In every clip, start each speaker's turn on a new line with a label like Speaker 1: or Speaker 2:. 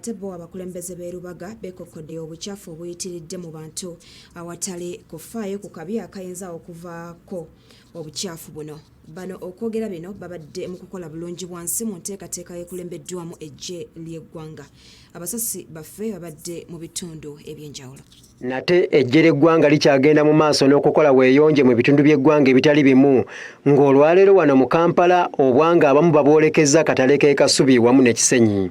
Speaker 1: Tebo abakulembeze b'erubaga bekokodde obucaafu obuyitiridde mu bantu awatali kufaayo ku kabi akayinza okuvaako obucaafu buno. Bano okwogera bino babadde mu kukola bulungibwansi mu nteekateeka y'ekulembeddwamu eggye ly'eggwanga. Abasasi baffe babadde mu bitundu eby'enjawulo.
Speaker 2: Nate eggye ly'eggwanga likyagenda mu maaso n'okukola weeyonje mu bitundu by'eggwanga ebitali bimu, ng'olwaleero wano mu Kampala obwanga abamu baboolekeza akatale k'e Kasubi wamu ne Kisenyi.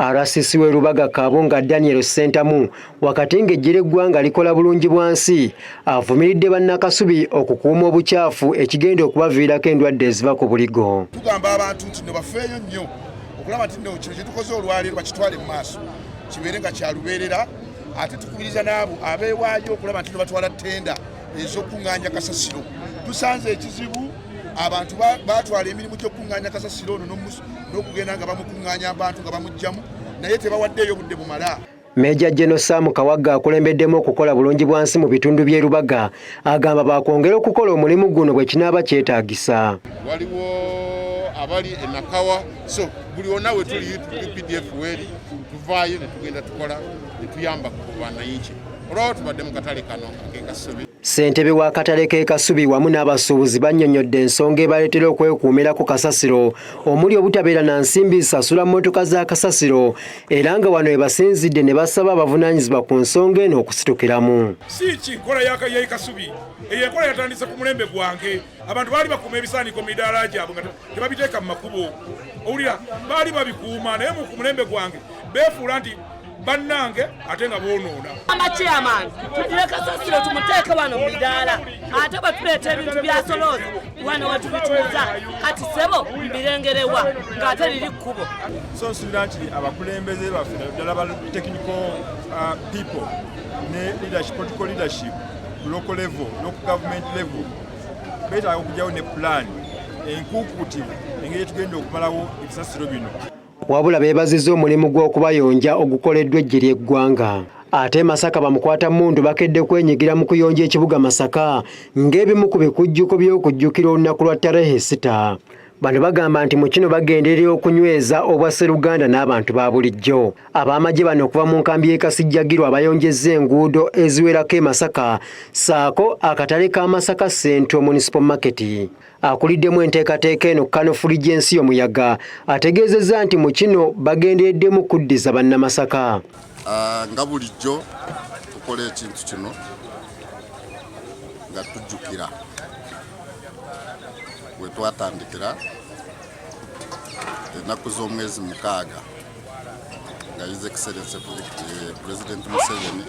Speaker 2: RCC w'erubaga Kabonga Daniel Sentamu wakati ng'eggye ly'eggwanga likola bulungibwansi avumiridde bannakasubi okukuuma obucaafu ekigenda okubaviirako endwadde eziva ku buligo.
Speaker 3: Tugamba abantu nti no bafeeyo nnyo okulaba nti no kino kye tukoze olwaleero bakitwale mu maaso kibeere nga kyalubeerera, ate tukubiriza n'abo abeewaayo okulaba nti no batwala ttenda ez'okuŋŋaanya kasasiro. Tusanze ekizibu abantu batwala emirimu gy'okuŋŋaanya kasasiro ono n'okugenda nga bamukuŋŋaanya abantu nga bamuggyamu naye tebawaddeeyo budde bumala.
Speaker 2: Meja General Sam Kawagga akulembeddemu okukola bulungibwansi mu bitundu by'erubaga agamba bakwongera okukola omulimu guno bwe kinaaba kyetaagisa.
Speaker 4: Waliwo abali e Nakawa, so buli wonna we tuli UPDF weri tuvaayo ne tugenda tukola ne tuyamba ku bannanchi. Olwo tubadde mu katale kano ak'e Kasubi. Ssentebe
Speaker 2: wa katale k'e Kasubi wamu n'abasuubuzi bannyonnyodde ensonga ebaleetera okwekuumirako kasasiro omuli obutabeera na nsimbi zisasula mmotoka za kasasiro era nga wano ebasinzidde ne basaba abavunaanyizibwa ku nsonga eno okusitukiramu.
Speaker 5: Si kinkola y'e Kasubi eyo enkola yatandise ku mulembe gwange. Abantu baali bakuuma ebisaaniko mu midaala gyabwe nga tebabiteeka mu makubo, owulira baali babikuuma naye ku mulembe gwange beefuula nti bannange ate nga boonoona.
Speaker 6: Chairman tugire kasasiro tumuteeke wano mu midaala ate batuleeta ebintu bya soloozi wano wetubituuza kati sebo mbirengerewa ng'ate liri kkubo.
Speaker 7: So nsubira nti abakulembeze baffe naddala ba technical people ne leadership, political leadership local level local government level beetaaga okujjawo ne plan enkuukutivu engeri tugenda okumalawo ebisasiro bino.
Speaker 2: Wabula beebazizza omulimu gw'okubayonja ogukoleddwa eggye ly'eggwanga. Ate Masaka bamukwata mmundu bakedde kwenyigira mu kuyonja ekibuga Masaka ng'ebimu ku bikujjuko by'okujjukira olunaku lwa Tarehe 6. Bano bagamba nti mu kino bagenderera okunyweza obwasseruganda n'abantu ba bulijjo. Ab'amagye bano okuva mu nkambi y'e Kasijjagirwa abayonjezza enguudo eziwerako e Masaka saako akatale ka Masaka Central Municipal Market. Akuliddemu enteekateeka eno Kano Fulgence Omuyaga ategeezezza nti mu kino bagendereddemu kuddiza bannamasaka.
Speaker 4: Nga bulijjo tukola ekintu kino nga tujjukira we twatandikira ennaku z'omwezi 6 nga His Excellency President Museveni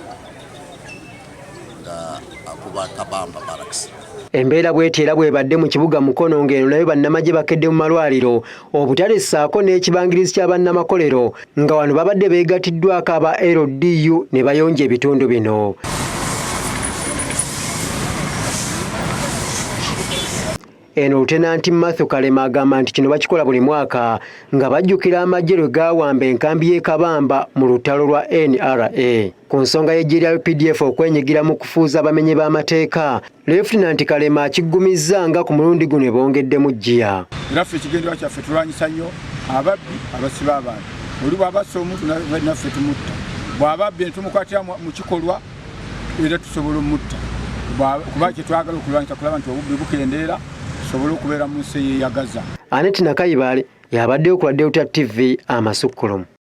Speaker 4: nga akuba Kabamba Barracks.
Speaker 2: Embeera bw'eti era bw'ebadde mu kibuga Mukono ng'eno nayo bannamagye bakedde mu malwaliro obutale ssaako n'ekibangirizi kya bannamakolero nga wano babadde beegatiddwako aba LDU ne bayonja ebitundu bino. Eno Lieutenant Matthew Kalema agamba nti kino bakikola buli mwaka nga bajjukira amagye lwe gaawamba enkambi y'e Kabamba mu lutalo lwa NRA. Ku nsonga y'eggye lya UPDF okwenyigira mu kufuuza abamenyi b'amateeka, Lieutenant Kalema akiggumizza nga ku mulundi guno bongeddemu jjiya.
Speaker 7: Naffe ekigendera kyaffe tulwanyisa nnyo ababbi abasiba abantu. Oli bw'abassa omuntu naffe tumutta. Bw'ababbi ne tumukwatira mu kikolwa era tusobola omutta. Kuba kye twagala okulwanyisa kulaba nti obubbi bukendeera tusobole okubeera mu nsi eyeyagaza.
Speaker 2: Annette Nakayibale yabaddeyo ku Delta TV Amasukkulumu.